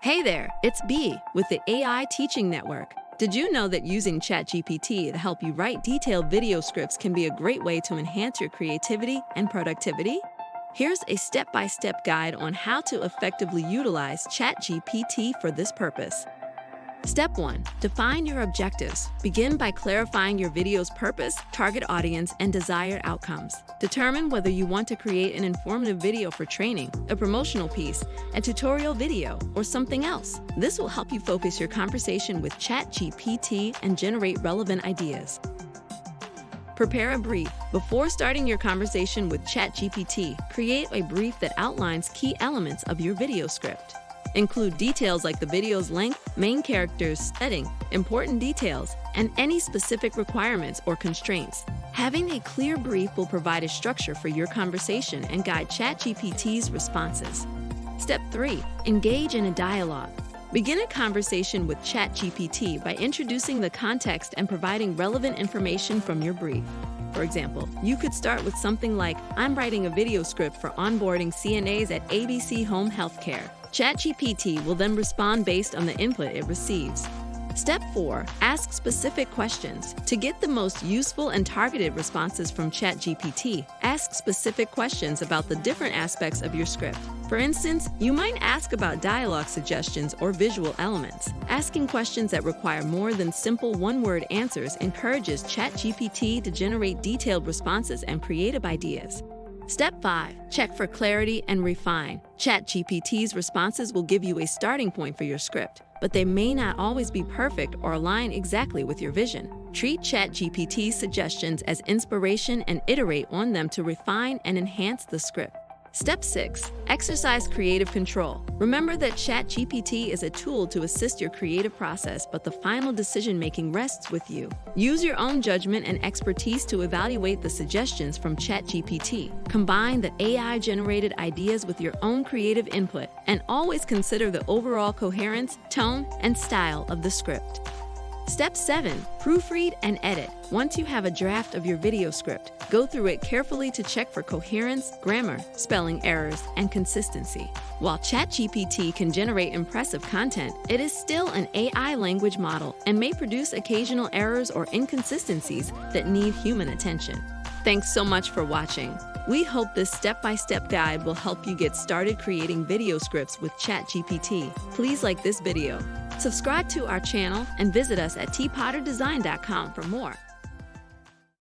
Hey there, it's B with the AI Teaching Network. Did you know that using ChatGPT to help you write detailed video scripts can be a great way to enhance your creativity and productivity? Here's a step-by-step guide on how to effectively utilize ChatGPT for this purpose. Step 1. Define your objectives. Begin by clarifying your video's purpose, target audience, and desired outcomes. Determine whether you want to create an informative video for training, a promotional piece, a tutorial video, or something else. This will help you focus your conversation with ChatGPT and generate relevant ideas. Prepare a brief. Before starting your conversation with ChatGPT, create a brief that outlines key elements of your video script. Include details like the video's length, main characters, setting, important details, and any specific requirements or constraints. Having a clear brief will provide a structure for your conversation and guide ChatGPT's responses. Step 3. Engage in a dialogue. Begin a conversation with ChatGPT by introducing the context and providing relevant information from your brief. For example, you could start with something like, "I'm writing a video script for onboarding CNAs at ABC Home Healthcare." ChatGPT will then respond based on the input it receives. Step 4. Ask specific questions. To get the most useful and targeted responses from ChatGPT, ask specific questions about the different aspects of your script. For instance, you might ask about dialogue suggestions or visual elements. Asking questions that require more than simple one-word answers encourages ChatGPT to generate detailed responses and creative ideas. Step 5. Check for clarity and refine. ChatGPT's responses will give you a starting point for your script, but they may not always be perfect or align exactly with your vision. Treat ChatGPT's suggestions as inspiration and iterate on them to refine and enhance the script. Step 6. Exercise creative control. Remember that ChatGPT is a tool to assist your creative process, but the final decision-making rests with you. Use your own judgment and expertise to evaluate the suggestions from ChatGPT. Combine the AI-generated ideas with your own creative input, and always consider the overall coherence, tone, and style of the script. Step 7. Proofread and edit. Once you have a draft of your video script, go through it carefully to check for coherence, grammar, spelling errors, and consistency. While ChatGPT can generate impressive content, it is still an AI language model and may produce occasional errors or inconsistencies that need human attention. Thanks so much for watching. We hope this step-by-step guide will help you get started creating video scripts with ChatGPT. Please like this video, subscribe to our channel, and visit us at tpotterdesign.com for more.